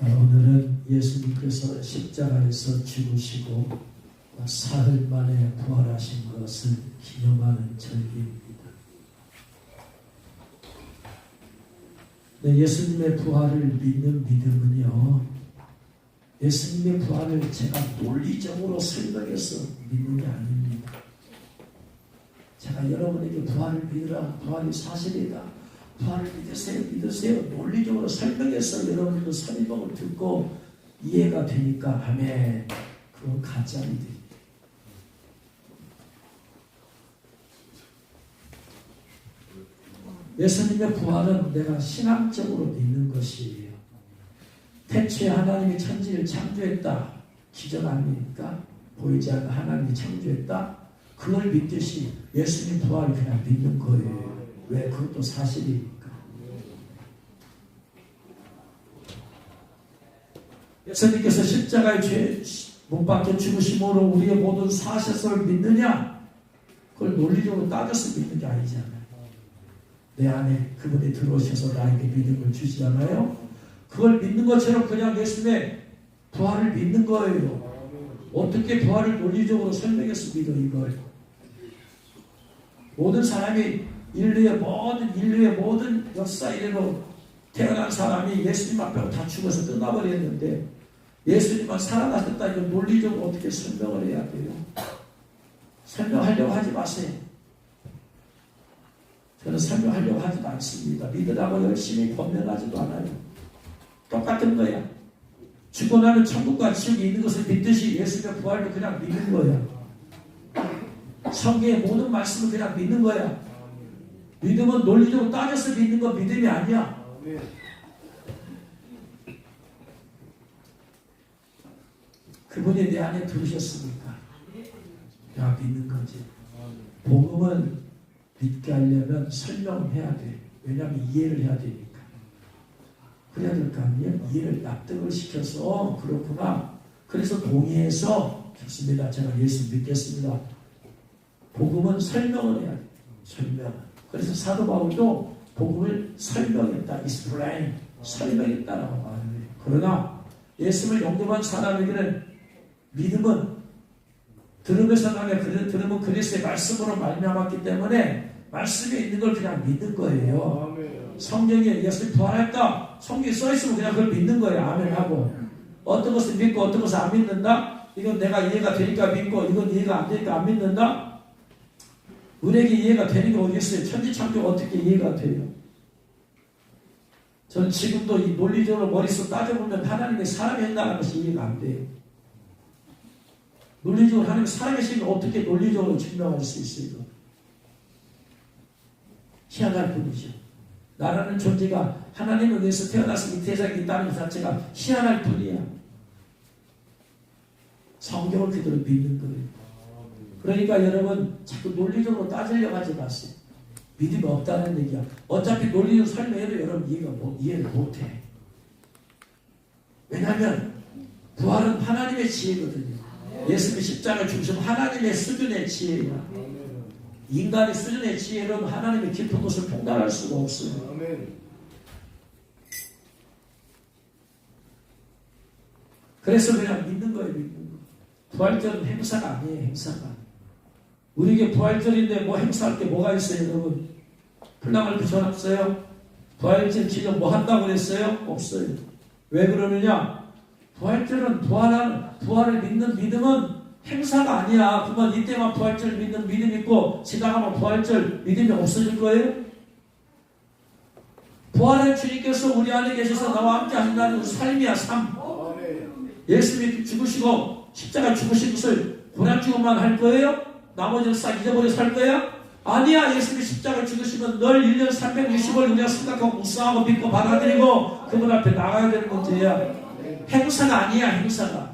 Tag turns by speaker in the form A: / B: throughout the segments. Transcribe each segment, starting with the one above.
A: 오늘은 예수님께서 십자가에서 죽으시고 사흘 만에 부활하신 것을 기념하는 절기입니다. 예수님의 부활을 믿는 믿음은요, 예수님의 부활을 제가 논리적으로 설명해서 믿는 게 아닙니다. 제가 여러분에게 부활을 믿으라, 부활이 사실이다, 부활을 믿으세요 논리적으로 설명해서 여러분의 설명을 듣고 이해가 되니까 아멘, 그건 가짜 믿음입니다. 예수님의 부활은 내가 신앙적으로 믿는 것이에요. 태초에 하나님이 천지를 창조했다, 기적 아닙니까? 보이지 않는 하나님이 창조했다, 그걸 믿듯이 예수님 부활을 그냥 믿는 거예요. 왜? 그것도 사실이니까. 예수님께서 십자가에 못 박혀 죽으심으로 우리의 모든 사실성을 믿느냐? 그걸 논리적으로 따져서 믿는 게 아니잖아요. 내 안에 그분이 들어오셔서 나에게 믿음을 주시잖아요. 그걸 믿는 것처럼 그냥 예수님의 부활을 믿는 거예요. 어떻게 부활을 논리적으로 설명해서 믿어 이걸? 모든 사람이 인류의 모든 역사 이래로 태어난 사람이 예수님 앞에 다 죽어서 끝나버렸는데 예수님만 살아나셨다, 이거 논리적으로 어떻게 설명을 해야 돼요? 설명하려고 하지 마세요. 저는 설명하려고 하지도 않습니다. 믿으라고 열심히 권면하지도 않아요. 똑같은 거야. 죽고 나면 천국과 지옥이 있는 것을 믿듯이 예수님의 부활도 그냥 믿는 거야. 성경의 모든 말씀을 그냥 믿는 거야. 믿음은 논리적으로 따져서 믿는 건 믿음이 아니야. 그분이 내 안에 들으셨으니까 야 믿는 거지. 복음은 믿게 하려면 설명해야 돼. 왜냐하면 이해를 해야 되니까. 그래야 될 거 아니에요? 이해를 납득을 시켜서 그렇구나. 그래서 동의해서 좋습니다. 제가 예수 믿겠습니다. 복음은 설명을 해야 돼. 설명. 그래서 사도 바울도 복음을 설명했다. explain. 설명했다라고 말해요. 그러나 예수를 영접한 사람에게는 믿음은 들으면서 나면 들으면 그리스도의 말씀으로 말미암았기 때문에 말씀에 있는 걸 그냥 믿는 거예요. 아멘. 성경에 예수님 부활했다, 성경에 써있으면 그냥 그걸 믿는 거예요. 아멘 하고. 어떤 것을 믿고 어떤 것을 안 믿는다? 이건 내가 이해가 되니까 믿고 이건 이해가 안 되니까 안 믿는다? 은혜가 이해가 되는 게 어디 있어요? 천지창조가 어떻게 이해가 돼요? 저는 지금도 이 논리적으로 머릿속 따져보면 하나님의 사람이 한다는 것이 이해가 안 돼요. 논리적으로 하나님의 살아계신 걸 어떻게 논리적으로 증명할 수 있어요? 희한할 뿐이죠. 나라는 존재가 하나님을 위해서 태어나서 이 세상에 있다는 것 자체가 희한할 뿐이야. 성경을 그대로 믿는 거예요. 그러니까 여러분 자꾸 논리적으로 따지려고 하지 마세요. 믿음이 없다는 얘기야. 어차피 논리적으로 설명해도 여러분 이해를 못해. 왜냐하면 부활은 하나님의 지혜거든요. 예수님이 십자가를 죽으시면 하나님의 수준의 지혜야. 인간의 수준의 지혜로는 하나님의 깊은 것을 통달할 수가 없어요. 그래서 그냥 믿는 거예요. 믿는 거. 부활절은 행사가 아니에요. 행사가. 우리에게 부활절인데 뭐 행사할 게 뭐가 있어요, 여러분? 풀나물 붙여놨어요? 부활절 기념 뭐 한다고 그랬어요? 없어요. 왜 그러느냐? 부활절은 부활을 믿는 믿음은 행사가 아니야. 그러면 이때만 부활절 믿는 믿음 있고 지나가면 부활절 믿음이 없어질 거예요? 부활의 주님께서 우리 안에 계셔서 나와 함께 하신다는 삶이야. 삶. 예수님이 죽으시고 십자가 죽으신 것을 고난주고만 할 거예요? 나머지는 싹 잊어버려 살 거야? 아니야. 예수님이 십자가 죽으시면 늘 1년 360을 우리가 생각하고 묵상하고 믿고 받아들이고 그분 앞에 나가야 되는 문제야. 행사가 아니야. 행사가.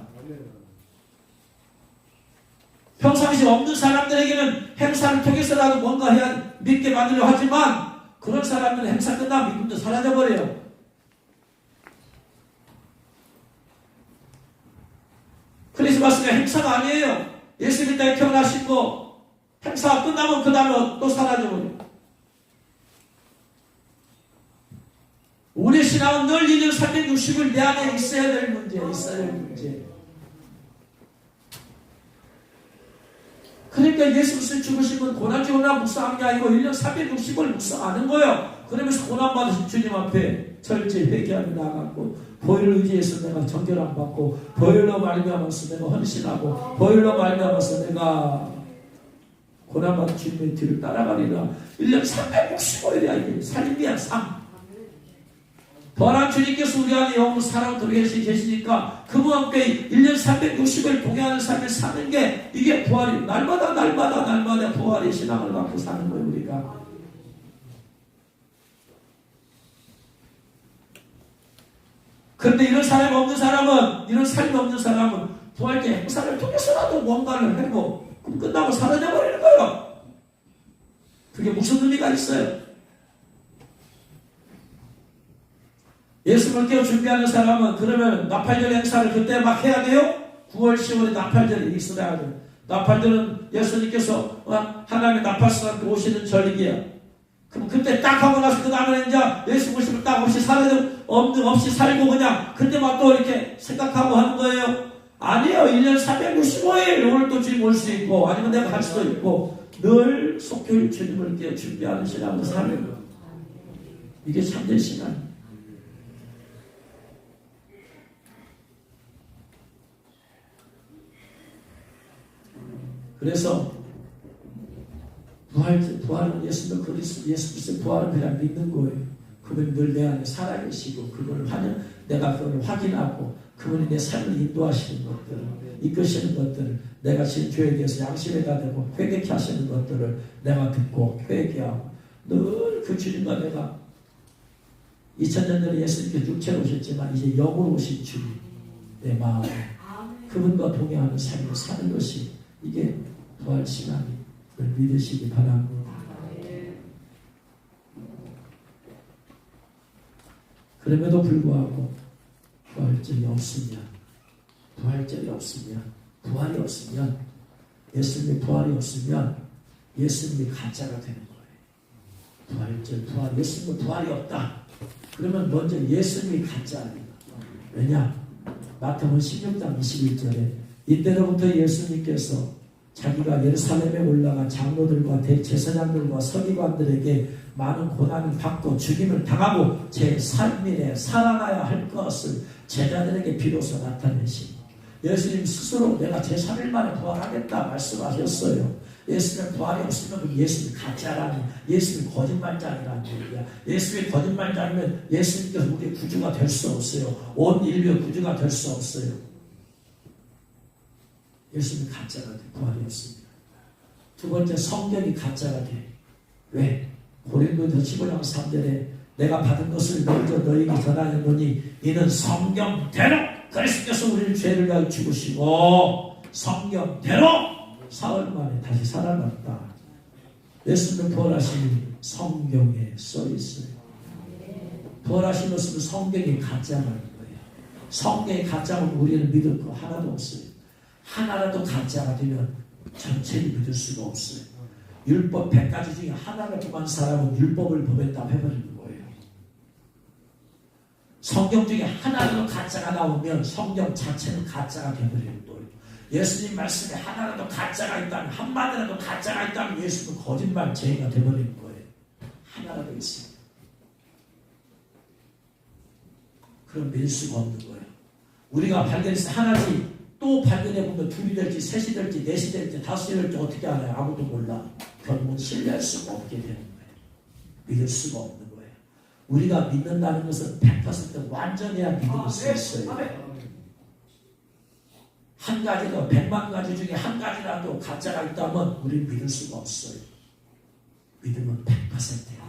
A: 평상시 없는 사람들에게는 행사를 통해서라도 뭔가 해야 믿게 만들려 하지만 그런 사람들은 행사 끝나면 믿음도 사라져버려요. 크리스마스가 행사가 아니에요. 예수님이 땅에 태어나신 거 행사가 끝나면 그 다음에 또 사라져버려요. 우리 신앙은 늘 1년 360일 내 안에 있어야 될 문제, 있어야 될 문제. 그러니까 예수 그리스도 죽으시면 고난주나 묵상한 게 아니고 1년 360을 묵상하는 거예요. 그러면서 고난받으신 주님 앞에 철저히 회개하며 나아갔고, 보혈을 의지해서 내가 정결함 받고, 보혈로 말미암아서 내가 헌신하고, 보혈로 말미암아서 내가 고난받은 주님의 뒤를 따라가리라. 1년 365일이야. 이게 살인비한 삶. 부활한 주님께서 우리 안에 영으로 살아오도록 계시니까 그분과 함께 1년 360일 동행하는 삶을 사는 게 이게 부활이 날마다 부활의 신앙을 갖고 사는 거예요. 우리가. 그런데 이런 삶이 없는 사람은 부활절 행사를 통해서라도 뭔가를 하고 그럼 끝나고 사라져버리는 거예요. 그게 무슨 의미가 있어요? 예수 믿기 준비하는 사람은 그러면 나팔절 행사를 그때 막 해야 돼요? 9월 10월에 나팔절이 있어야 돼요. 나팔절은 예수님께서 하나님의 나팔수가 오시는 절기야. 그럼 그때 딱 하고 나서 그 다음에 이제 예수 모습을 딱 없이 없이 살고 그냥 그때만 또 이렇게 생각하고 하는 거예요? 아니에요. 1년 365일 오늘 또 주님 올 수 있고 아니면 내가 갈 수도 있고 늘 속교일 주님을 준비하는 신앙을 사는 거예요. 이게 참된 신앙이에요. 그래서 부활은 예수 그리스도 부활은 그냥 믿는 거예요. 그분이 늘 내 안에 살아계시고 내가 그걸 확인하고 그분이 내 삶을 인도하시는 것들을 이끄시는 것들을 내가 지금 교회에 대해서 양심에다 대고 회개케 하시는 것들을 내가 듣고 회개하고 늘 그 주님과 내가 2000년 전에 예수님께서 육체로 오셨지만 이제 영으로 오신 주님 내 마음에 그분과 동행하는 삶을 사는 것이 이게 부활 신앙을 믿으시기 바랍니다. 그럼에도 불구하고 부활절이 없으면 부활이 없으면 예수님의 부활이 없으면 예수님이 가짜가 되는 거예요. 예수님의 부활이 없다. 그러면 먼저 예수님이 가짜입니다. 왜냐? 마태복음 16장 21절에 이때로부터 예수님께서 자기가 예루살렘에 올라가 장로들과 대제사장들과 서기관들에게 많은 고난을 받고 죽임을 당하고 제3일에 살아나야 할 것을 제자들에게 비로소 나타내신 예수님 스스로 내가 제3일 만에 부활하겠다 말씀하셨어요. 예수님 부활이 없으면 예수님 가짜라니 예수님 거짓말장이라는 얘기야. 예수님이 거짓말장이면 예수님께서 우리의 구주가 될 수 없어요. 온 인류의 구주가 될 수 없어요. 예수님이 가짜가 돼. 부활이 없습니다. 두 번째 성경이 가짜가 돼. 왜? 고린도서 15장 3절에 내가 받은 것을 먼저 너희에게 전하였노니 이는 성경대로 그리스도께서 우리를 죄를 위하여 죽으시고 성경대로 사흘 만에 다시 살아났다. 예수님 부활하심이 성경에 써있어요. 부활하신 것은 성경이 가짜라는 거예요. 성경이 가짜면 우리는 믿을 거 하나도 없어요. 하나라도 가짜가 되면 전체를 믿을 수가 없어요. 율법 100가지 중에 하나를 범한 사람은 율법을 범했다 해버리는 거예요. 성경 중에 하나라도 가짜가 나오면 성경 자체는 가짜가 되어버리는 거예요. 예수님 말씀에 하나라도 가짜가 있다면 한마디라도 가짜가 있다면 예수는 거짓말쟁이가 되어버리는 거예요. 하나라도 있어요. 그럼 믿을 수가 없는 거예요. 우리가 발견해서 하나지 또 발견해보면 둘이 될지 셋이 될지 넷이 될지 다섯이 될지 어떻게 알아요? 아무도 몰라. 결국은 신뢰할 수가 없게 되는 거예요. 믿을 수가 없는 거예요. 우리가 믿는다는 것은 100% 완전해야 믿을 수 있어요. 한 가지도 100만 가지 중에 한 가지라도 가짜가 있다면 우리는 믿을 수가 없어요. 믿음은 100%예요.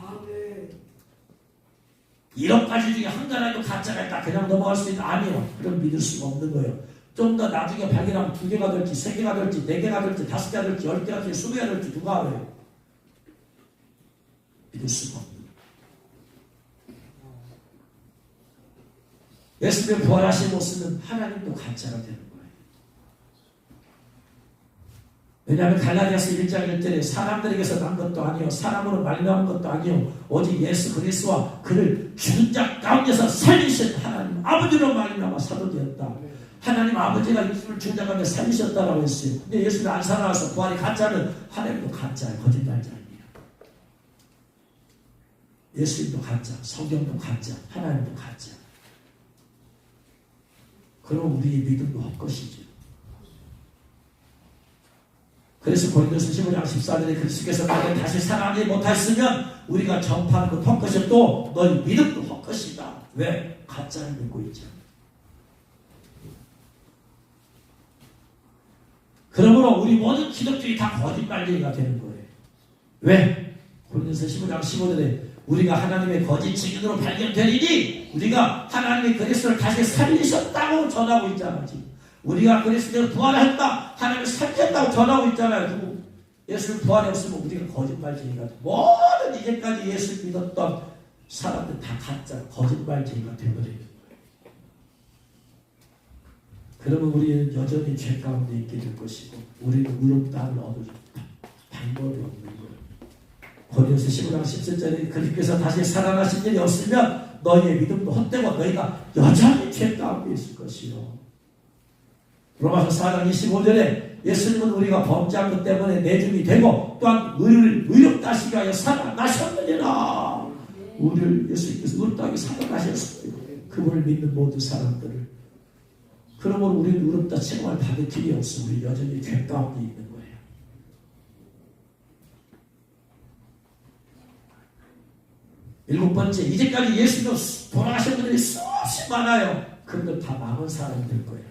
A: 1억 가지 중에 한 가지라도 가짜가 있다 그냥 넘어갈 수 있는 아니요. 그럼 믿을 수가 없는 거예요. 좀 더 나중에 발견하면 2개가 될지 3개가 될지 4개가 될지 5개가 될지 10개가 될지 20개가 될지 누가 알아요? 믿을 수가 없는 거예요. 예수님의 부활하신 모습은 하나님도 가짜가 되는 거예요. 왜냐하면 갈라디아서 1장 1절에 사람들에게서 난 것도 아니요 사람으로 말미암은 것도 아니요 오직 예수 그리스도와 그를 죽은 자 가운데서 살리신 하나님 아버지로 말미암아 사도되었다. 하나님 아버지가 예수를 죽은 자 가운데 살리셨다라고 했어요. 근데 예수를 안 살아나서 부활이 가짜는 하나님도 가짜예요. 거짓말자예요. 예수님도 가짜, 성경도 가짜, 하나님도 가짜. 그럼 우리의 믿음도 헛것이죠. 그래서 고린도서 15장 14절에 그리스도께서 나를 다시 살아나지 못했으면 우리가 전파하는 것 헛것이 또 너희 믿음도 헛것이다. 왜? 가짜를 믿고 있죠. 그러므로 우리 모든 기독교이 다 거짓말쟁이가 되는 거예요. 왜? 고린도서 15장 15절에 우리가 하나님의 거짓 증인으로 발견되리니 우리가 하나님의 그리스도를 다시 살리셨다고 전하고 있잖아요. 지금. 우리가 그리스도를 부활했다 하나님을 살렸다고 전하고 있잖아요. 예수를 부활이 없으면 우리가 거짓말쟁이가 돼. 모든 이제까지 예수 믿었던 사람들 다 가짜 거짓말쟁이가 되어버리는 거예요. 그러면 우리는 여전히 죄 가운데 있게 될 것이고 우리는 의롭다함을 얻을 방법이 없는 거예요. 고린도서 15장 17절에 그리스도께서 다시 살아나신 일이 없으면 너희의 믿음도 헛되고 너희가 여전히 죄 가운데 있을 것이요. 로마서 4장 25절에 예수님은 우리가 범죄한 것 때문에 내줌이 되고 또한 우리를 의롭다 하시기 위하여 살아나셨느니라. 우리를 예수님께서 의롭다 하게 살아나셨어요. 그분을 믿는 모든 사람들을. 그러므로 우리는 의롭다 칭함을 받을 길이 없어. 우리 여전히 죄 가운데 있는 거예요. 일곱 번째, 이제까지 예수님 돌아가신 분들이 수없이 많아요. 그분들 다 남은 사람들 거예요.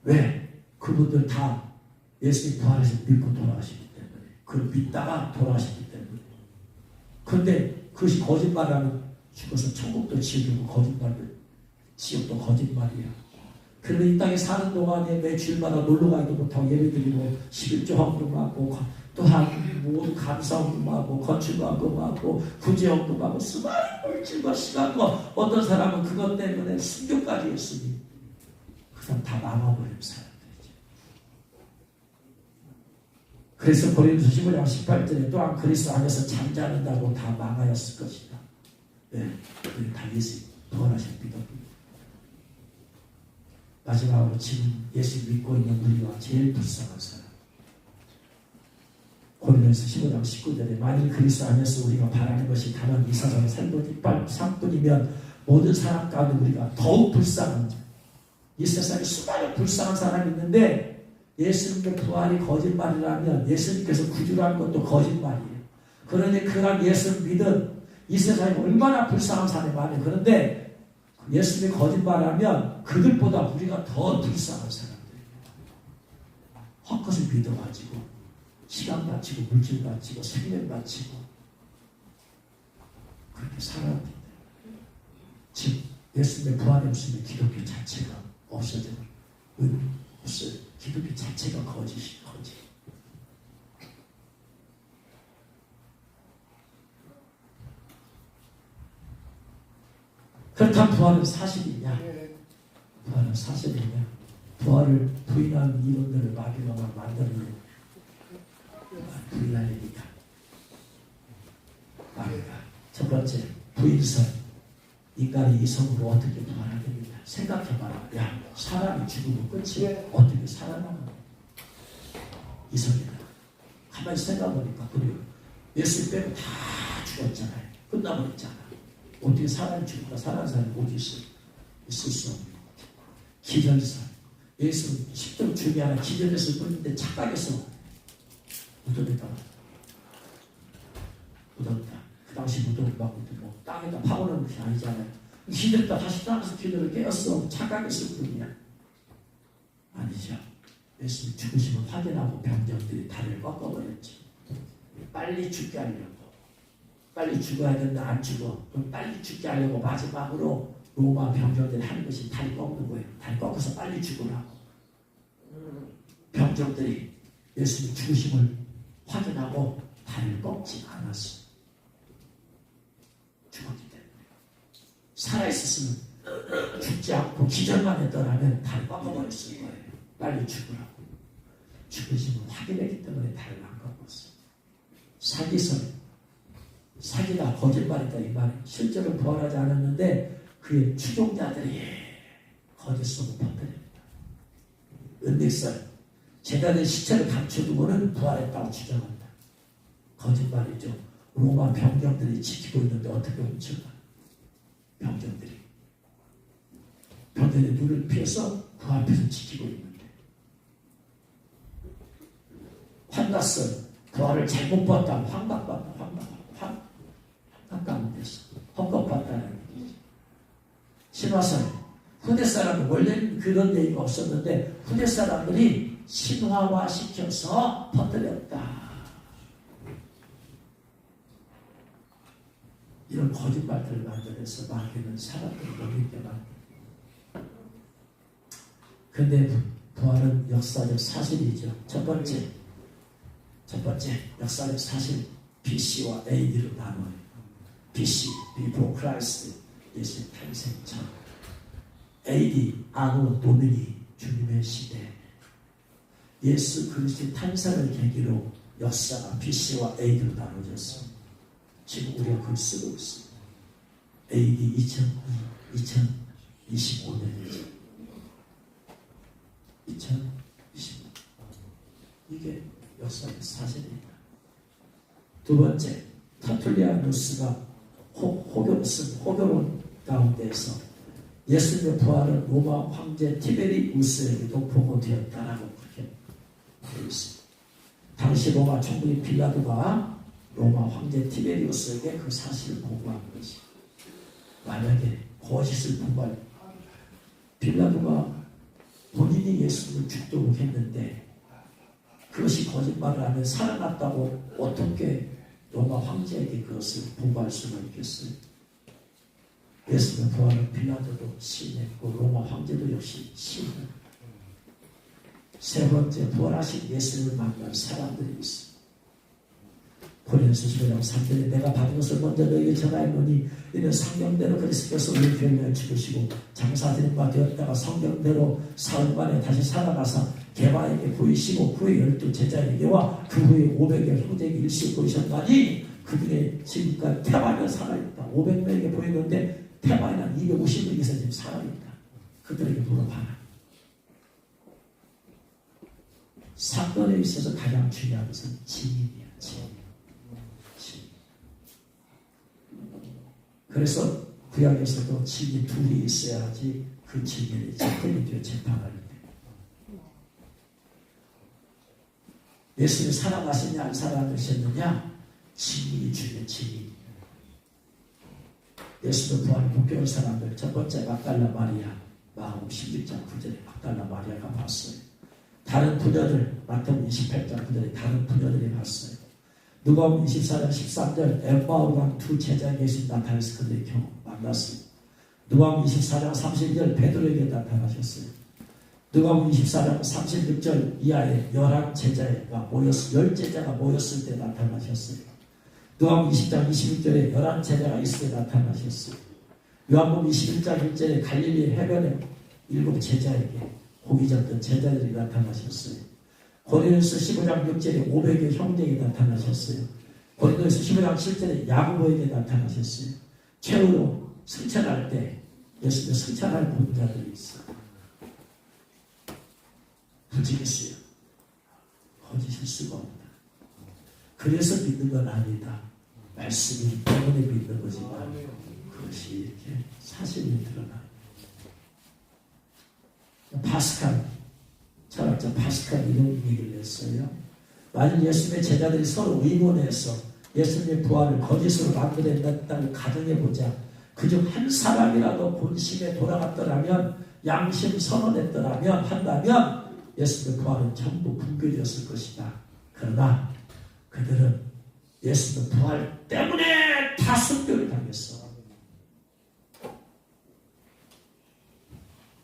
A: 왜? 그분들 다 예수님 부활해서 믿고 돌아가시기 때문에. 그걸 믿다가 돌아가셨기 때문에. 그런데 그것이 거짓말하면 죽어서 천국도 지옥이고 거짓말도 지옥도 거짓말이야. 그런데 이 땅에 사는 동안에 매 주일마다 놀러가기도 못하고 예배드리고 11조 헌금하고 또한 모두 감사헌금하고 건축헌금하고 구제헌금하고 수많은 물질과 시간과 어떤 사람은 그것 때문에 순교까지 했으니 그 사람 다 남아버린 사람들이죠. 그래서 고린도서 15장 18절에 또한 그리스도 안에서 잠자는다고 다 망하였을 것이다. 네, 다 예수 부활하신 믿음입니다. 마지막으로 지금 예수 믿고 있는 우리가 제일 불쌍한 사람. 고린도서 15장 19절에 만일 그리스도 안에서 우리가 바라는 것이 다만 이 세상의 삶뿐이면 모든 사람 가운데 우리가 더욱 불쌍한 자. 이 세상에 수많은 불쌍한 사람이 있는데 예수님의 부활이 거짓말이라면 예수님께서 구주라는 것도 거짓말이에요. 그러니 그런 예수를 믿은 이 세상에 얼마나 불쌍한 사람이 많아요. 그런데 예수님이 거짓말하면 그들보다 우리가 더 불쌍한 사람들이에요. 헛것을 믿어가지고 시간 바치고 물질 바치고 생명 바치고 그렇게 살아야 된다. 즉 예수님의 부활이 없으면 기독교 자체가 없어져요. 없어요. 기독교 자체가 거짓이 거짓. 그렇다면 부활은 사실이냐? 부활은 사실이냐? 부활을 부인하는 이론들을 마귀가 만들어내요. 부인하니까. 마귀가. 첫 번째, 부인선. 인간이 이성으로 어떻게 부활하겠느냐? 생각해봐라. 야, 사람이 죽으면 끝이 어떻게 살아나는 거야? 이성이다. 가만히 생각해보니까 그래요. 예수 빼고 다 죽었잖아요. 끝나버렸잖아. 어떻게 사람이 죽을까? 살아난 사람이 어디 있어요? 있을 수 없는 것 같아요. 기절선. 예수는 10점 중에 하나 기절했을 뿐인데 착각해서 무덤에다 묻었다. 그 당시 무덤을 막 묻고 땅에다 파고는 것이 아니잖아요. 기절했다 다시 땅에서 기절을 깨었어. 착각했을 뿐이야. 아니죠. 예수님 죽으시면 확인하고 병정들이 다리를 꺾어버렸지. 빨리 죽게 하려고. 빨리 죽어야 된다. 안 죽어. 그럼 빨리 죽게 하려고 마지막으로 로마 병정들이 하는 것이 다리 꺾는 거예요. 다리 꺾어서 빨리 죽으라고. 병정들이 예수님 죽으심을 확인하고 다리를 꺾지 않았어. 죽었기 때문에. 살아있었으면 죽지 않고 기절만 했더라면 다리 꺾어버렸을 거예요. 빨리 죽으라고. 죽으심을 확인했기 때문에 달을 안 갖고 왔어요. 사기다, 거짓말이다 이 말이. 실제로 부활하지 않았는데 그의 추종자들이 거짓속을 퍼뜨립니다. 은닉설, 제자들의 시체를 감춰두고는 부활했다고 주장한다. 거짓말이죠. 로마 병정들이 지키고 있는데 어떻게 훔쳐가? 병정들의 눈을 피해서 그 앞에서 지키고 있는데. 환났어. 부활을 잘못 봤다. 황당감돼서 헛것봤다는 얘기죠. 신화설, 후대 사람은 원래는 그런 얘기가 없었는데 후대 사람들이 신화화시켜서 퍼뜨렸다. 이런 거짓말들을 만들어서 마귀는 사람들을 놀리게 만듭니다. 근데 부활은 역사적 사실이죠. 첫 번째 역사적 사실 BC와 AD로 나눠요. BC, Before Christ, 예수의 탄생 전. AD, 아노 도미니, 주님의 시대. 예수 그리스도의 탄생을 계기로 역사가 BC와 AD로 나눠졌어요. 지금 우리가 그걸 쓰고 있습니다. AD 2025년이죠. 2025년. 이게 역사의 사실입니다. 두 번째, 터툴리아누스가 호교론 가운데에서 예수님의 부활은 로마 황제 티베리우스에게도 보고되었다라고 그렇게 되어 있습니다. 당시 로마 총리 빌라도가 로마 황제 티베리우스에게 그 사실을 보고한 것이, 만약에 거짓을 보고할 빌라도가 본인이 예수님을 죽도록 했는데 그것이 거짓말을 하면 살아났다고 어떻게 로마 황제에게 그것을 보고할 수가 있겠어요? 예수님의 부활은 빌라도도 시인했고 로마 황제도 역시 시인했고, 세 번째, 부활하신 예수님을 만난 사람들이 있습니다. 고린도서 15장 3절에 내가 받은 것을 먼저 너희에게 전하였노니 이는 성경대로 그리스도께서 우리 죄를 위하여 죽으시고 장사되는 바 되었다가 성경대로 사흘 만에 다시 살아나사 게바에게 보이시고 후에 12 제자에게와 그 후에 500여 형제에게 일시 보이셨다니 그들의 지금까지 테마는 살아있다. 500명에게 보이는데 테마에는 250명에서 지금 살아있다. 그들에게 물어봐라. 사건에 있어서 가장 중요한 것은 증인이야. 증인. 그래서 구약에서도 증인 둘이 있어야지 그 증인이 재판이 되어 재판하는데, 예수님이 살아가시냐 안 살아가셨느냐 증인이 중요해. 증인. 예수님 부활을 목격한 사람들, 첫 번째 막달라 마리아, 마가복음 16장 9절에 막달라 마리아가 봤어요. 다른 부녀들, 마태복음 28장 9절에 다른 부녀들이 봤어요. 누가복음 24장 13절 엠마오 간 두 제자에게 예수님 나타나서 그들의 경우 만났어요. 누가복음 24장 31절 베드로에게 나타나셨어요. 누가복음 24장 36절 이하에 11제자가 모였을 10제자가 모였을 때 나타나셨어요. 누가복음 20장 26절에 11제자가 있을 때 나타나셨어요. 요한복음 21장 1절에 갈릴리 해변에 7제자에게 고기 잡던 제자들이 나타나셨어요. 고린도서 15장 6절에 500여 형제에게 나타나셨어요. 고린도서 15장 7절에 야고보에게 나타나셨어요. 최후로 승천할 때 예수님의 승천할 본자들이 있어요. 부지기수요. 거짓일 수가 없다. 그래서 믿는 건 아니다. 말씀이 때문에 믿는 거지만 그것이 이렇게 사실이 드러나요. 파스칼 철학자 파스칼 이런 얘기를 했어요. 만일 예수님의 제자들이 서로 의논해서 예수님의 부활을 거짓으로 만들어냈다고 가정해보자. 그중 한 사람이라도 본심에 돌아갔더라면, 양심 선언했더라면, 한다면 예수님의 부활은 전부 붕괴되었을 것이다. 그러나 그들은 예수님의 부활 때문에 다 순교를 당했어.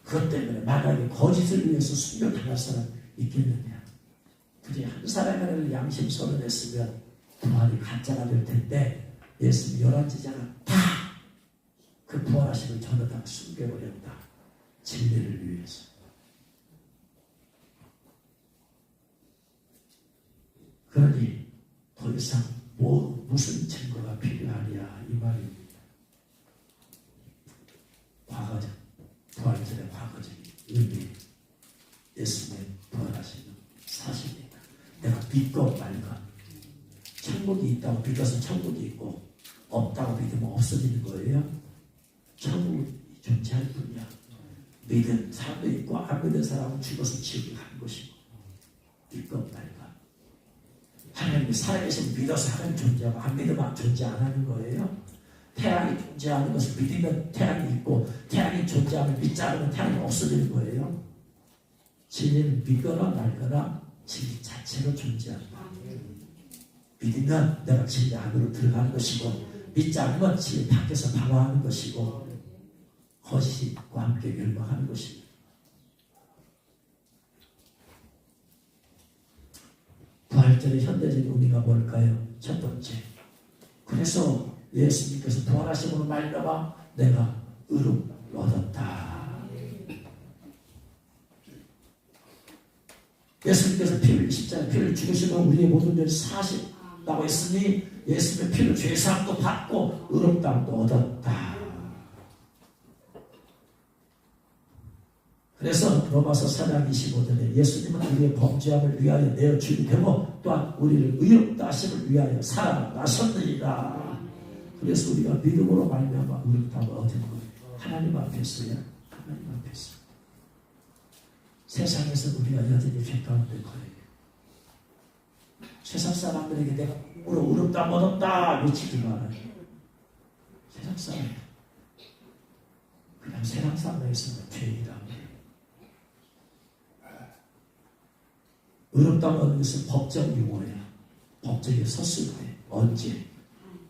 A: 그것 때문에 만약에 거짓을 위해서 순교당할 사람 있겠느냐. 그저 한 사람이라도 양심 선언했으면 부활이 가짜가 될 텐데 예수님 11제자가 다 그 부활하심을 전부 다 순교해버렸다. 진리를 위해서. 그러니 더 이상 무슨 증거가 필요하냐 이 말입니다. 과거적, 부활절의 과거적인 의미, 예수님 부활하시는 사실입니다. 내가 믿고 말건 천국이 있다고 믿어서 천국이 있고 없다고 믿으면 없어지는 거예요. 천국이 존재할 뿐이야. 믿은 사람도 있고 안 믿은 사람은 죽어서 지옥에 가는 것이고 믿고 말건 하나님이 살아계신 믿어서 하나님 존재하고 안 믿으면 존재 안 하는 거예요. 태양이 존재하는 것을 믿으면 태양이 있고 태양이 존재하면 믿지 않으면 태양이 없어지는 거예요. 진리는 믿거나 말거나 진리 자체로 존재한다. 믿으면 내가 진리 안으로 들어가는 것이고 믿지 않으면 진리 밖에서 방황하는 것이고 거짓과 함께 멸망하는 것입니다. 부활절의 현대적인 의미가 뭘까요? 첫 번째, 그래서 예수님께서 부활하심으로 말미암아 내가 의롭 얻었다. 예수님께서 십자가에 피를 죽으시고 우리의 모든 죄를 사신다고 했으니 예수님의 피로 죄사함도 받고 의롭다함도 얻었다. 그래서 로마서 4장 25절에 예수님은 우리의 범죄함을 위하여 내어 죽이되고 또한 우리를 의롭다 하심을 위하여 살아나셨느니라. 그래서 우리가 믿음으로 말미암아 의롭다함을 얻은 거예요. 하나님 앞에서요. 하나님 앞에서. 세상에서 우리가 여전히 죄 가운데 거예요. 세상 사람들에게 내가 의롭다 얻었다 외치지 말아요. 세상 사람 그냥 세상 사람에서는 죄이다. 의롭다고 하는 것은 법적 용어야. 법정에 섰을 때, 언제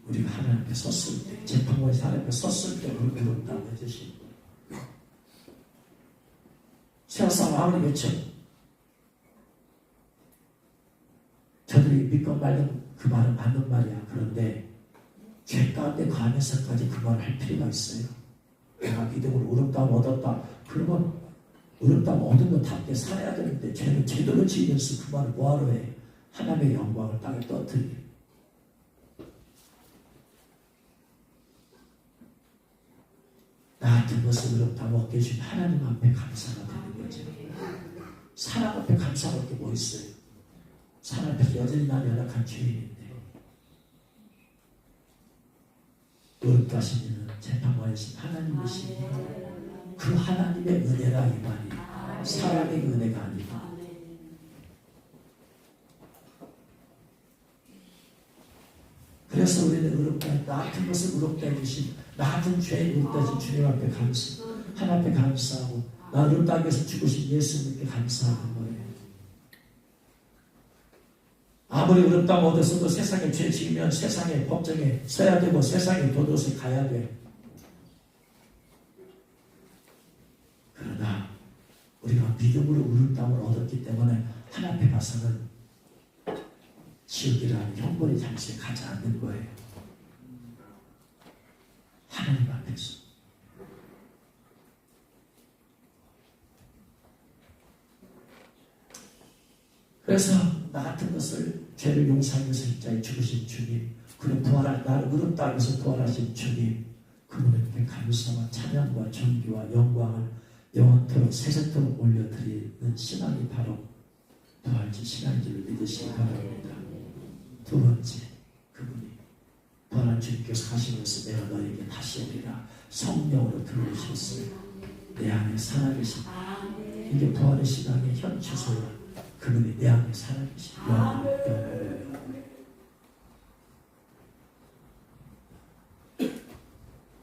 A: 우리가 하나님 앞에 섰을 때, 재판관이 하나님 앞에 섰을 때 의롭다고 해주시는 거예요. 세상 아무리 외쳐 저들이 믿고 말든 그 말은 맞는 말이야. 그런데 죄 가운데 가면서까지 그 말을 할 필요가 있어요. 내가 믿음으로 의롭다고 얻었다. 그러면 의롭다고 얻은 것 답게 살아야 되는데 죄는 제대로 지으면서 그 말을 뭐하러 해? 하나님의 영광을 땅에 떠들게. 나 같은 것을 의롭다고 얻게 해준 하나님 앞에 감사가 되는 거죠. 사람 앞에 감사할 게 뭐 있어요? 사람 앞에서 여전히 난 연약한 죄인인데 의롭다 하신 이는 재판관이신 하나님이시니 그 하나님의 은혜라 이 말이 사람의 은혜가 아니다. 그래서 우리는 의롭다, 나 같은 것을 의롭다 해주신 나 같은 죄인 의롭다 해주신 주님 앞에 감사, 하나님 앞에 감사하고 나 의롭다 하기 위해서 죽으신 예수님께 감사하는 거예요. 아무리 의롭다고 얻었어도 세상에 죄 지으면 세상의 법정에 서야 되고 세상의 도덕에 가야 돼. 그러나 우리가 믿음으로 의롭다함을 얻었기 때문에 하나님 앞에 가서는 지옥이라는 형벌의 장소에 가지 않는 거예요. 하나님 앞에서. 그래서 나 같은 것을 죄를 용서하기 위해서 십자가에 죽으신 주님, 그리고 나를 의롭다 하기 위해서 부활하신 주님, 그분에게 감사와 찬양과 존귀와 영광을 영원토록 세세토록 올려드리는 신앙이 바로 부활절 신앙인 줄을 믿으시기 바랍니다. 두 번째, 그분이 부활한 주님께서 하시면서 내가 너에게 다시 오리라 성령으로 들어오셨어요. 내 안에 살아계신 이게 부활의 신앙의 현 주소야. 그분이 내 안에 살아계신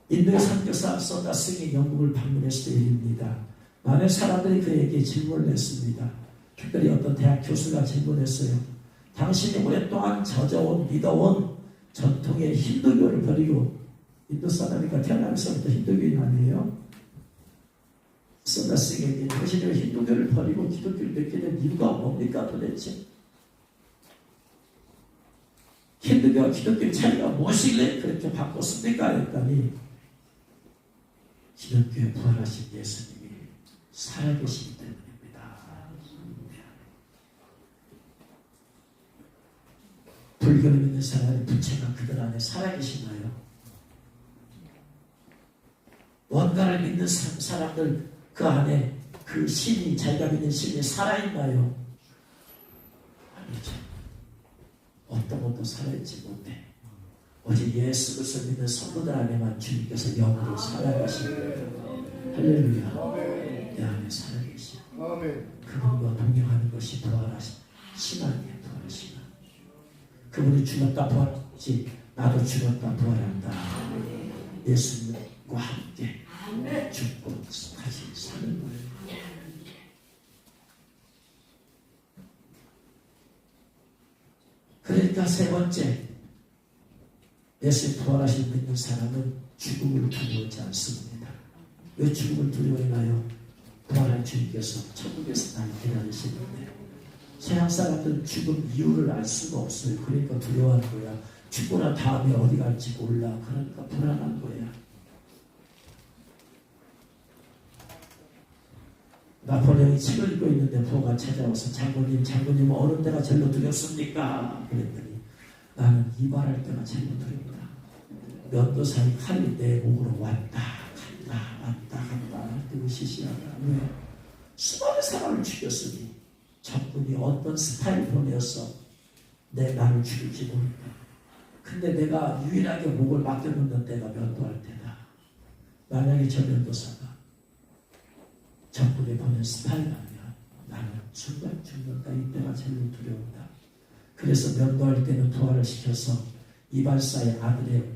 A: 인도의 선교사 소다스의 영국을 방문했을 때입니다. 많은 사람들이 그에게 질문을 했습니다. 특별히 어떤 대학 교수가 질문했어요. 당신이 오랫동안 젖어온 믿어온 전통의 힌두교를 버리고, 인도 사람이니까 태어나면서부터 힌두교인 아니에요? 소다스에게 당신이 힌두교를 버리고 기독교를 믿게 된 이유가 뭡니까 도대체? 힌두교와 기독교의 차이가 무엇이길래 그렇게 바꿨습니까? 했더니 기독교에 부활하신 예수님이 살아계시기 때문입니다. 믿는 사람의 부채가 그들 안에 살아계시나요? 뭔가를 믿는 사람들 그 안에 그 신이, 자기가 믿는 신이 살아있나요? 아니죠. 어떤 것도 살아있지 못해. 오직 예수 그리스도 믿는 성도들 안에만 주님께서 영으로 살아계십니다. 할렐루야. 내 안에 살아계시오. 그분과 동행하는 것이 부활하신 신앙이에요. 부활의 신앙. 그분이 죽었다 부활했지 나도 죽었다 부활한다. 예수님과 함께 죽고 다시 사는 거예요. 그러니까 세 번째, 예수 부활하신 믿는 사람은 죽음을 두려워하지 않습니다. 왜 죽음을 두려워하나요? 부활한 주님께서 천국에서 날 기다리시는데 세상 사람들은 죽음 이유를 알 수가 없어요. 그러니까 두려워하는 거야. 죽고 난 다음에 어디 갈지 몰라. 그러니까 불안한 거야. 나폴레옹이 책을 읽고 있는데 부하가 찾아와서 장군님 어느 때가 제일로 두렵습니까? 그랬더니 나는 이발할 때가 제일로 두렵다. 면도사의 칼이 내 목으로 왔다 갔다 할 때 시시하다. 왜? 수많은 사람을 죽였으니 적군이 어떤 스타일로 내어서 나를 죽일지 모른다. 근데 내가 유일하게 목을 맡겨놓는 때가 면도할 때다. 만약에 저 면도사가 적군이 보낸 스파이라면 나는 순간 죽는다. 이때가 제일 두려운다. 그래서 면도할 때는 부활을 시켜서 이발사의 아들의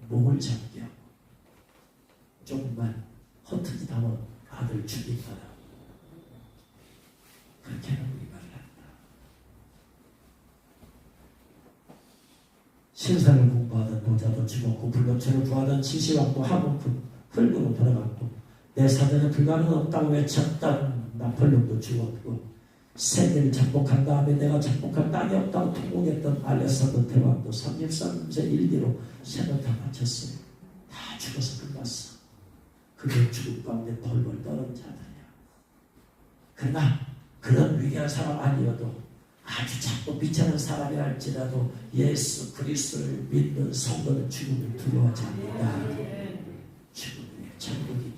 A: 목을 잡게 하고 조금만 허튼짓 하면 아들 죽인다라. 그렇게 하는 이발을 한다. 신사를 공부하던 노자도 죽었고 불법체를 구하던 지시왕도 하몬 흙으로 돌아갔고 내 사전에 불가능 없다고 외쳤던 나폴레옹도 죽었고 세계를 정복한 다음에 내가 정복한 땅이 없다고 통곡했던 알렉산더 대왕도 33세 일기로 세번다 마쳤어요. 다 죽어서 끝났어. 그게 죽음 가운데 벌벌 떠는 자들이야. 그러나 그런 위대한 사람 아니어도 아주 작고 비참한 사람이 할지라도 예수 그리스도를 믿는 성도는 죽음을 두려워하지 않는다. 죽음이 천국이다.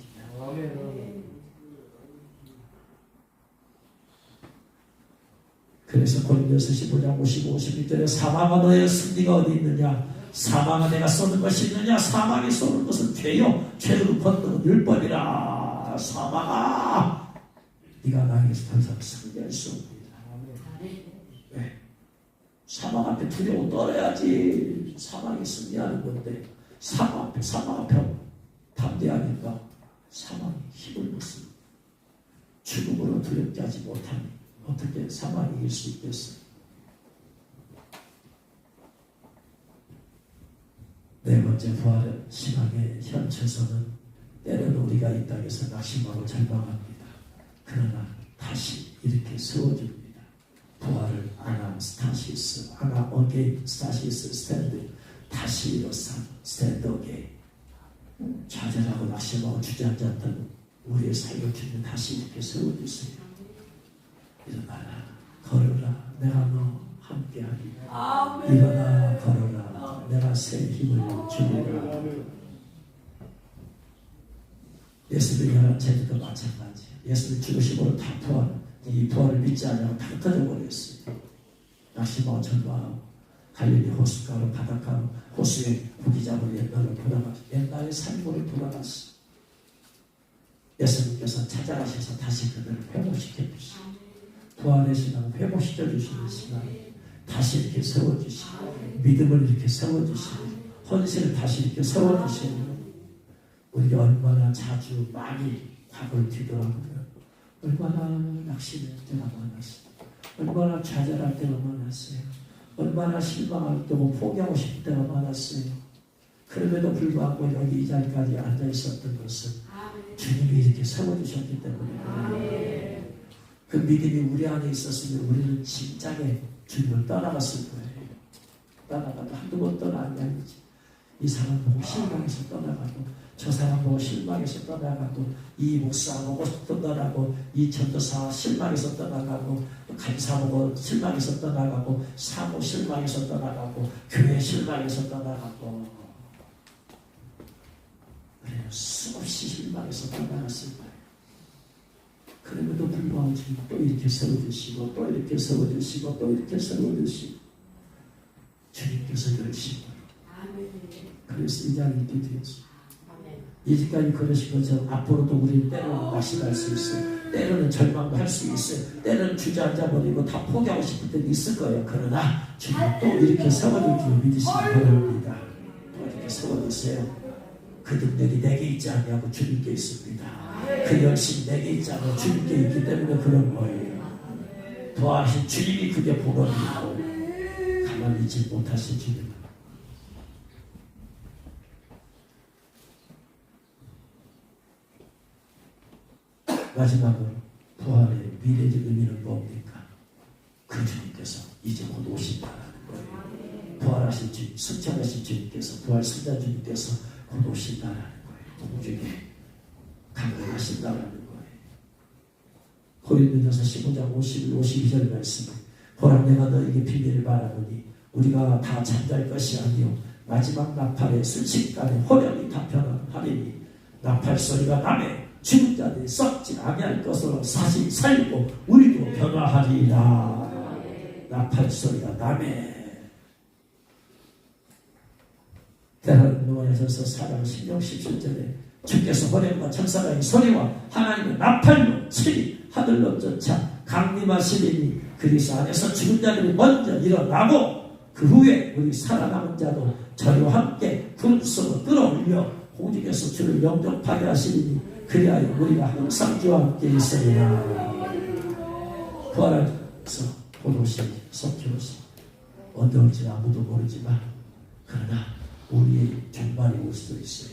A: 그래서 고린도서 15장 55, 56절에 사망아 너의 승리가 어디 있느냐? 사망아 내가 쏘는 것이 있느냐? 사망이 쏘는 것은 죄요 죄로 번능은 율법이라. 사망아 네가 나에게서 더 이상 승리할 수 없습니다. 왜? 사망 앞에 두려워 떨어야지. 사망이 승리하는 건데 사망 앞에 담대하니까 사망이 힘을 못 씁니다. 죽음으로 두렵게 하지 못하니 어떻게 사망이 이길 수 있겠어요? 네 번째 부활은 신앙의 현처서는 때로는 우리가 이 땅에서 낙심하고 절망합니다. 그러나 다시 이렇게 세워줍니다. 부활을 아나스타시스, 아나 어게인 스타시스 스탠드, 다시 일어선 스탠드 어게인. 좌절하고 낙심하고 주저앉았던 우리의 삶을 주님 다시 이렇게 세워주세요. 일어나라 걸어라 내가 너 함께하리. 일어나 걸어라 내가 새 힘을 주리라. 예수를 위한 제도도 마찬가지. 예수를 죽으심으로 다 이 부활을 믿지 않냐고 다 흩어져버렸어요. 낙심하고 절망하고 갈릴리 호숫가로 바닷가로 호수에 부기잡으로 옛날로 돌아갔어. 옛날의 삶으로 돌아갔어. 예수님께서 찾아가셔서 다시 그들을 회복시켜 주시고 부활의 신앙 회복시켜 주시는 신앙 다시 이렇게 세워주시고 믿음을 이렇게 세워주시고 헌신을 다시 이렇게 세워주시고 우리가 얼마나 자주 많이 과거를 뒤돌아보면 얼마나 낙심할 때가 많았어요. 얼마나 좌절할 때가 많았어요. 얼마나 실망할 때고 포기하고 싶을 때가 많았어요. 그럼에도 불구하고 여기 이 자리까지 앉아 있었던 것은 주님이 이렇게 세워주셨기 때문에 그 믿음이 우리 안에 있었으면 우리는 진작에 주님을 떠나갔을 거예요. 떠나가도 한두 번 떠난 게 아니지. 이 사람 너무 실망해서 떠나가도 저 사람 보고 실망해서 떠나가고, 이 목사 보고 떠나가고, 이 전도사 실망해서 떠나가고, 간사 보고 실망해서 떠나가고, 사모 실망해서 떠나가고, 교회 실망해서 떠나가고, 그래요. 수없이 실망해서 떠나갔을 거예요. 그럼에도 불구하고 지금 또 이렇게 세워주시고, 또 이렇게 세워주시고, 또 이렇게 세워주시고, 주님께서 열심히. 그래서 이 자리에 있게 되었어요. 이제까지 그러신 것처럼 앞으로도 우리 때로는 낙심할 수 있어요. 때로는 절망도 할 수 있어요. 때로는 주저앉아버리고 다 포기하고 싶을 때도 있을 거예요. 그러나 주님 또 이렇게 세워줄 줄 믿으시기 바랍니다. 또 이렇게 세워주세요. 그 능력이 내게 있지 않냐고 주님께 있습니다. 그 열심이 내게 있지 않고 주님께 있기 때문에 그런 거예요. 도와주신 주님이 그게 복음이고 가만히 있지 못하신 주님. 마지막으로 부활의 미래적 의미는 뭡니까? 그 주님께서 이제 곧 오신다라는 거예요. 부활하신 주님, 승천하신 주님께서, 부활 승자 주님께서 곧 오신다라는 거예요. 공중에 강림하신다라는 거예요. 고린도전서 15장 51, 52절 말씀에 보라 내가 너에게 비밀을 말하노니 우리가 다 잠잘 것이 아니요 마지막 나팔의 순식간에 호령이 다 변하리니 나팔 소리가 나매 죽은 자들이 썩지 아니할 것으로 사실 살고 우리도 변화하리라. 나팔 소리가 나매. 데살로니가전서 4장 16, 17절에 주께서 호령과 천사의 소리와 하나님의 나팔로 치리 하늘로 쫓아 강림하시리니 그리스도 안에서 죽은 자들이 먼저 일어나고 그 후에 우리 살아남은 자도 저희와 함께 구름 속으로 끌어올려 공중에서 주를 영접하게 하시리니 그리하여 우리가 항상 주와 함께 있으리라. 부활해서 보도시 석회로서 언제 올지 아무도 모르지만 그러나 우리의 종말이 올 수도 있어요.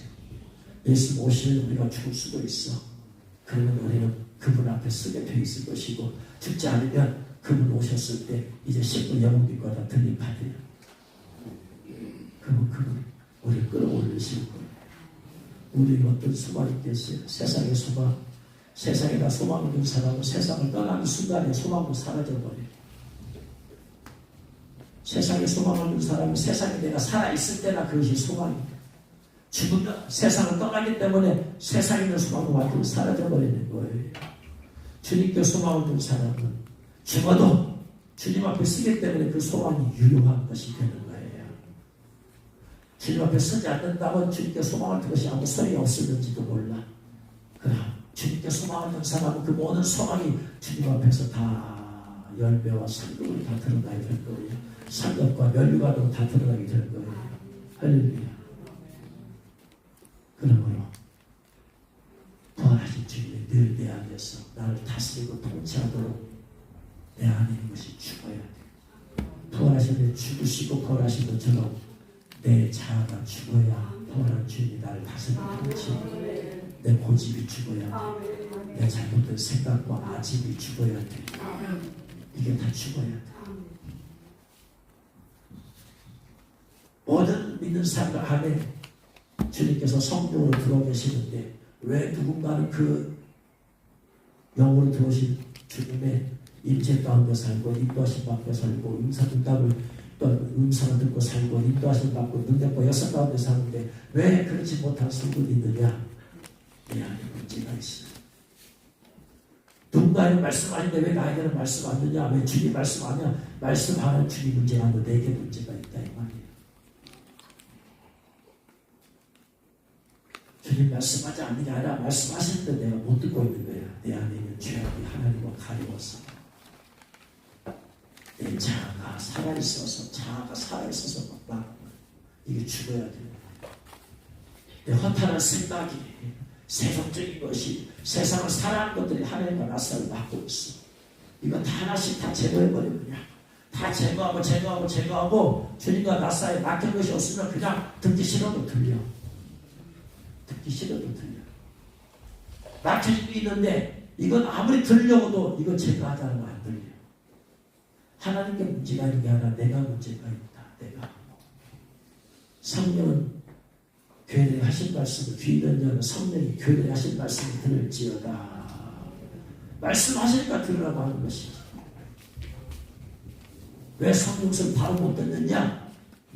A: 예수 오시면 우리가 죽을 수도 있어. 그러면 우리는 그분 앞에 쓰게 돼 있을 것이고 죽지 않으면 그분 오셨을 때 이제 10분 영웅빛과 다 들림받아요. 그분 우리를 끌어올리실 거예요. 우리에게 어떤 소망이 있겠어요? 세상의 소망. 세상에다 소망을 둔 사람은 세상을 떠나는 순간에 소망도 사라져버려요. 세상에 소망을 둔 사람은 세상에 내가 살아있을 때나 그것이 소망입니다. 죽으면 세상을 떠나기 때문에 세상에 있는 소망은 완전히 사라져버리는 거예요. 주님께 소망을 둔 사람은 죽어도 주님 앞에 쓰기 때문에 그 소망이 유효한 것이 되는 거예요. 주님 앞에 서지 않는다면 주님께 소망을 둔 것이 아무 소용이 없을는지도 몰라. 그럼 주님께 소망을 둔 사람은 그 모든 소망이 주님 앞에서 다 열매와 성격을 다 드러나게 될 거예요. 성격과 면류관으로 다 드러나게 될 거예요. 할렐루야. 그러므로 부활하신 주님이 늘 내 안에서 나를 다스리고 통치하도록 내 안에 있는 것이 죽어야 돼. 부활하신 내 죽으시고 부활하신 것처럼 내 자아가 죽어야 부활한 주님이 나를 다스리고 통치해. 내 고집이 죽어야 돼. 내 잘못된 생각과 아집이 죽어야 돼. 이게 다 죽어야 돼. 모든 믿는 사람들 안에 주님께서 성령으로 들어오 계시는데 왜 누군가는 그 영으로 들어오신 주님의 임재 가운데 살고 인도하심 받고 살고 음성을 듣고 살고 인도하심 받고 능력과 역사 가운데 사는데 왜 그렇지 못한 성분이 있느냐? 내 안에 문제가 있어요. 누군가에는 말씀하는데 왜 나에게는 말씀 안 되냐? 왜 주님 말씀하냐? 말씀하는 주님 문제가 아니고 내게 문제가 있다 이 말이에요. 주님 말씀하지 않는 게 아니라 말씀하시는데 내가 못 듣고 있는 거야. 내 안에 있는 죄악이 하나님과 가려워서 내 자아가 살아있어서 막 이게 죽어야 돼. 내 허탄한 생각이 세속적인 것이 세상을 살아가는 것들이 하나님과 낯설을 막고 있어. 이거 다 하나씩 다 제거해버리면 그냥 다 제거하고 주님과 낯설에 막힌 것이 없으면 그냥 듣기 싫어도 들려. 듣기 싫어도 들려. 막혀진 게 있는데 이건 아무리 들려고도 이거 제거하자는 거 안 들려. 하나님께 문제가 있는 게 아니라 내가 문제가 있다. 내가 성령은 교회에 하신 말씀을 귀 있는 자는 성령이 교회에 하신 말씀을 들을지어다. 말씀하시니까 들으라고 하는 것이지. 왜 성령을 바로 못 듣느냐?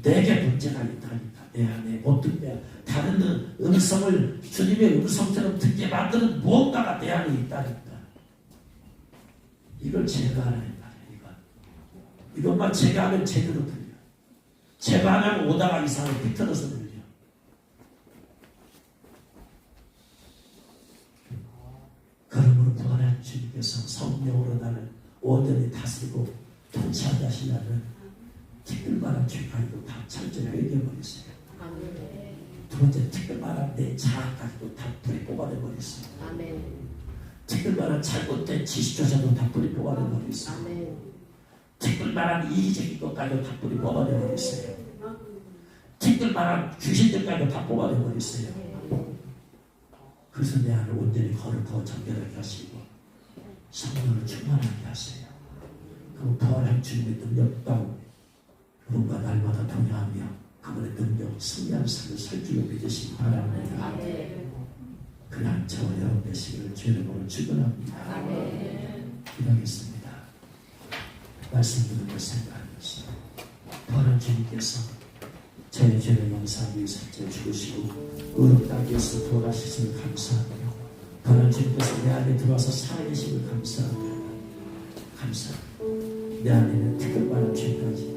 A: 내게 문제가 있다니까. 내 안에 못 듣냐? 다른 음성을 주님의 음성처럼 듣게 만드는 무언가가 내 안에 있다니까. 이걸 제거하는 말이야. 이것만 제거하면 제대로 들려. 제거 안 하면 오다가 이상을 비틀어서 들려. 그러므로 부활한 주님께서 성령으로 나를 온전히 다스리고 통치하게 하시려면 특별만한 죄까지도 다 철저히 회개해버리세요. 두 번째, 특별만한 내 자아까지도 다 뿌리 뽑아내버리세요. 특별만한 잘못된 지식조차도 다 뿌리 뽑아내버리세요. 특별만한 이기적인 것까지도 다 뿌리 뽑아내버리세요. 특별만한 귀신들까지도 다 뽑아내버리세요. 그래서 내 안을 온전히 거룩하고 정결하게 하시고 성령을 충만하게 하세요. 그 부활한 주님의 능력 가운데 그분과 날마다 동행하며 그분의 능력 승리하는 삶을 살 줄로 믿으시기 바랍니다. 그냥 저와 여러분 되시기를 주의 이름으로 축원합니다. 기도하겠습니다. 말씀 듣는 걸 생각하면서 부활한 주님께서 저의 죄를 용서하기 위해서 죽으시고 의롭다기 위해서 부활하시심을 감사하며 부활한 주님께서 내 안에 들어와서 살아계심을 감사하며 내 안에는 특별만한 죄까지,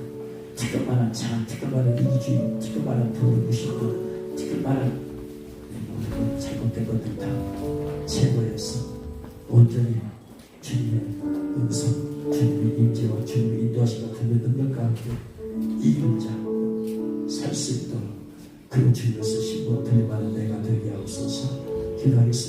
A: 특별만한 자, 특별만한 이기주의, 특별만한 부르심과 특별만한 잘못된 것들 다 제거해서 온전히 주님의 음성, 주님의 임재와 주님의 인도하심과 주님의 능력 가운데 이기는 자 살 수 있도록 그리고 주님의 쓰신 것 들림하는 내가 되게 하옵소서. 기도하겠습니다.